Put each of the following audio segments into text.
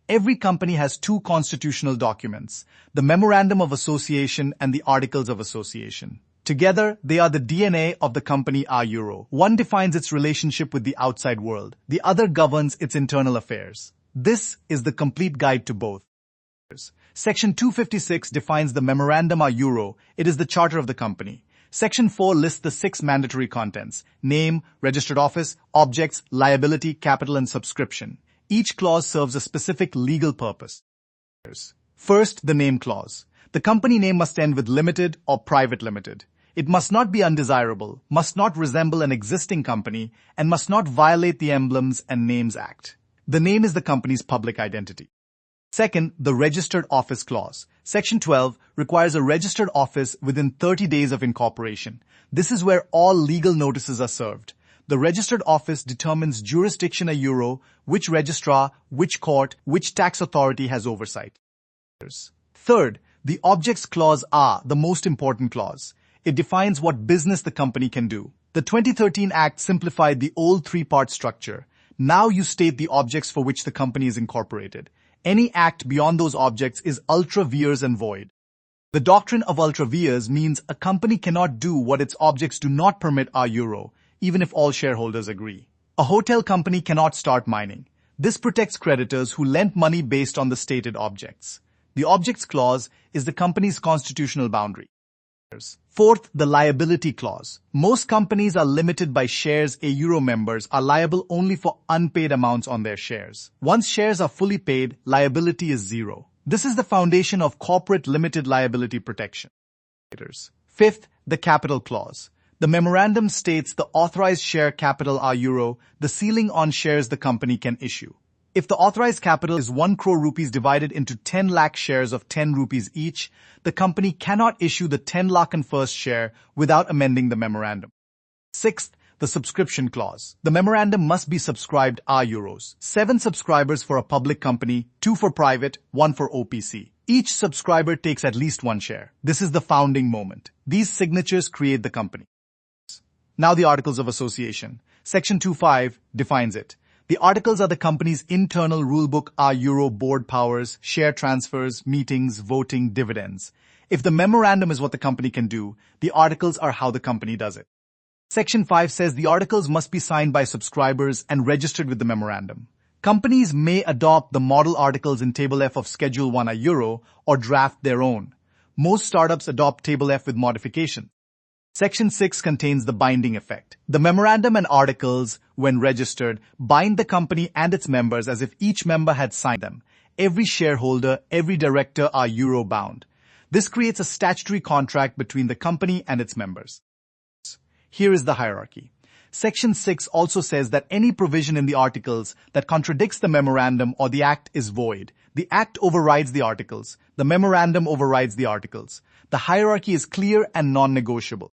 Every company has two constitutional documents, the Memorandum of Association and the Articles of Association. Together, they are the DNA of the company Euro. One defines its relationship with the outside world. The other governs its internal affairs. This is the complete guide to both. Section 256 defines the Memorandum Euro. It is the charter of the company. Section 4 lists the 6 mandatory contents: name, registered office, objects, liability, capital, and subscription. Each clause serves a specific legal purpose. First, the name clause. The company name must end with limited or private limited. It must not be undesirable, must not resemble an existing company, and must not violate the Emblems and Names Act. The name is the company's public identity. Second, the registered office clause. Section 12 requires a registered office within 30 days of incorporation. This is where all legal notices are served. The registered office determines jurisdiction Euro, which registrar, which court, which tax authority has oversight. Third, the objects clause are the most important clause. It defines what business the company can do. The 2013 Act simplified the old 3-part structure. Now you state the objects for which the company is incorporated. Any act beyond those objects is ultra vires and void. The doctrine of ultra vires means a company cannot do what its objects do not permit Euro, even if all shareholders agree. A hotel company cannot start mining. This protects creditors who lent money based on the stated objects. The objects clause is the company's constitutional boundary. Fourth, the liability clause. Most companies are limited by shares. Euro members are liable only for unpaid amounts on their shares. Once shares are fully paid, liability is zero. This is the foundation of corporate limited liability protection. Fifth, the capital clause. The memorandum states the authorized share capital Euro, the ceiling on shares the company can issue. If the authorized capital is 1 crore rupees divided into 10 lakh shares of 10 rupees each, the company cannot issue the 10 lakh and first share without amending the memorandum. Sixth, the subscription clause. The memorandum must be subscribed Euros. 7 subscribers for a public company, 2 for private, 1 for OPC. Each subscriber takes at least 1 share. This is the founding moment. These signatures create the company. Now the Articles of Association. Section 25 defines it. The articles are the company's internal rulebook. Euro board powers, share transfers, meetings, voting, dividends. If the memorandum is what the company can do, the articles are how the company does it. Section 5 says the articles must be signed by subscribers and registered with the memorandum. Companies may adopt the model articles in Table F of Schedule 1 Euro or draft their own. Most startups adopt Table F with modifications. Section 6 contains the binding effect. The memorandum and articles, when registered, bind the company and its members as if each member had signed them. Every shareholder, every director are Euro bound. This creates a statutory contract between the company and its members. Here is the hierarchy. Section 6 also says that any provision in the articles that contradicts the memorandum or the act is void. The act overrides the articles. The memorandum overrides the articles. The hierarchy is clear and non-negotiable.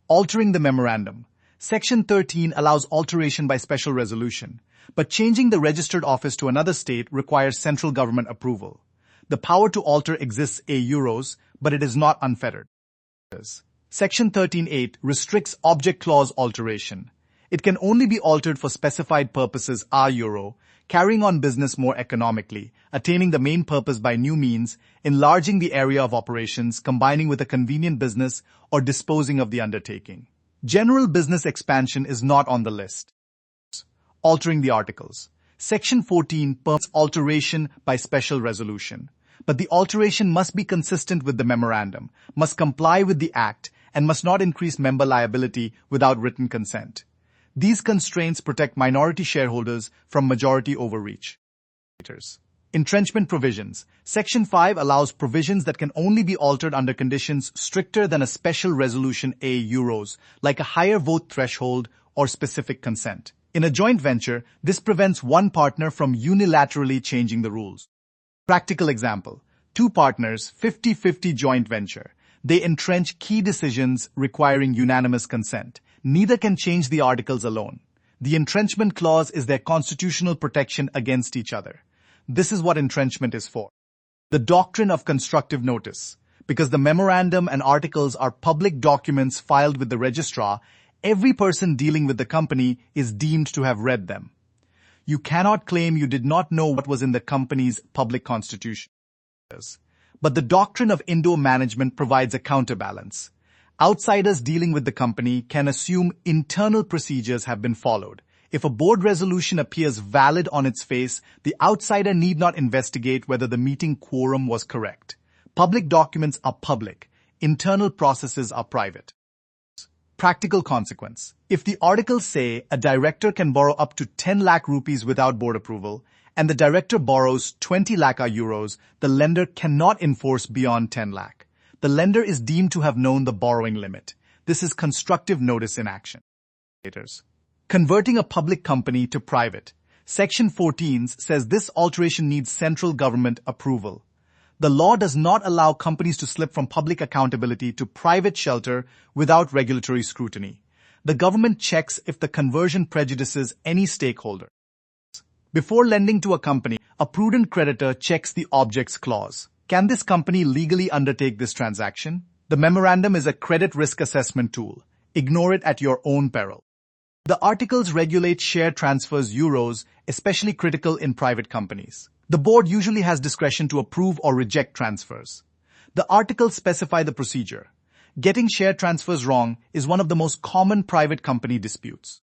Altering the memorandum. Section 13 allows alteration by special resolution, but changing the registered office to another state requires central government approval. The power to alter exists Euros, but it is not unfettered. Section 13.8 restricts object clause alteration. It can only be altered for specified purposes Euro, carrying on business more economically, attaining the main purpose by new means, enlarging the area of operations, combining with a convenient business, or disposing of the undertaking. General business expansion is not on the list. Altering the articles. Section 14 permits alteration by special resolution. But the alteration must be consistent with the memorandum, must comply with the act, and must not increase member liability without written consent. These constraints protect minority shareholders from majority overreach. Entrenchment provisions. Section 5 allows provisions that can only be altered under conditions stricter than a special resolution Euros, like a higher vote threshold or specific consent. In a joint venture, this prevents one partner from unilaterally changing the rules. Practical example. 2 partners, 50-50 joint venture. They entrench key decisions requiring unanimous consent. Neither can change the articles alone. The entrenchment clause is their constitutional protection against each other. This is what entrenchment is for. The doctrine of constructive notice. Because the memorandum and articles are public documents filed with the registrar, every person dealing with the company is deemed to have read them. You cannot claim you did not know what was in the company's public constitution. But the doctrine of Indo management provides a counterbalance. Outsiders dealing with the company can assume internal procedures have been followed. If a board resolution appears valid on its face, the outsider need not investigate whether the meeting quorum was correct. Public documents are public. Internal processes are private. Practical consequence. If the articles say a director can borrow up to 10 lakh rupees without board approval, and the director borrows 20 lakh euros, the lender cannot enforce beyond 10 lakh. The lender is deemed to have known the borrowing limit. This is constructive notice in action. Converting a public company to private. Section 14 says this alteration needs central government approval. The law does not allow companies to slip from public accountability to private shelter without regulatory scrutiny. The government checks if the conversion prejudices any stakeholder. Before lending to a company, a prudent creditor checks the objects clause. Can this company legally undertake this transaction? The memorandum is a credit risk assessment tool. Ignore it at your own peril. The articles regulate share transfers euros, especially critical in private companies. The board usually has discretion to approve or reject transfers. The articles specify the procedure. Getting share transfers wrong is one of the most common private company disputes.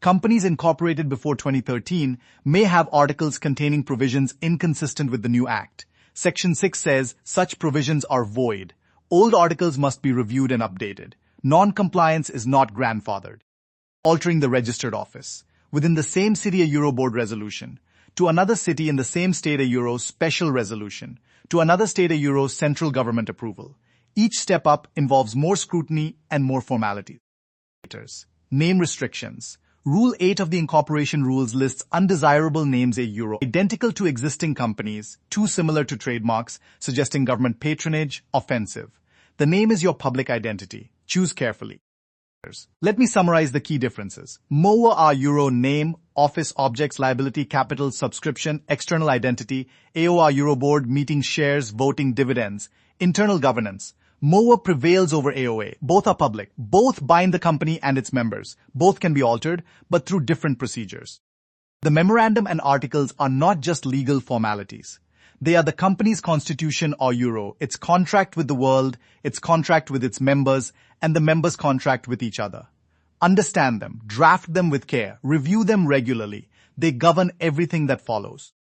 Companies incorporated before 2013 may have articles containing provisions inconsistent with the new act. Section 6 says such provisions are void. Old articles must be reviewed and updated. Non-compliance is not grandfathered. Altering the registered office. Within the same city a Euro board resolution. To another city in the same state a Euro special resolution. To another state a Euro central government approval. Each step up involves more scrutiny and more formalities. Name restrictions. Rule 8 of the incorporation rules lists undesirable names a Euro identical to existing companies, too similar to trademarks, suggesting government patronage, offensive. The name is your public identity. Choose carefully. Let me summarize the key differences. MOA are Euro name, office objects, liability, capital, subscription, external identity. AO are Euro board, meeting shares, voting dividends. Internal governance. MOA prevails over AOA. Both are public. Both bind the company and its members. Both can be altered, but through different procedures. The memorandum and articles are not just legal formalities. They are the company's constitution or Euro, its contract with the world, its contract with its members, and the members' contract with each other. Understand them, draft them with care, review them regularly. They govern everything that follows.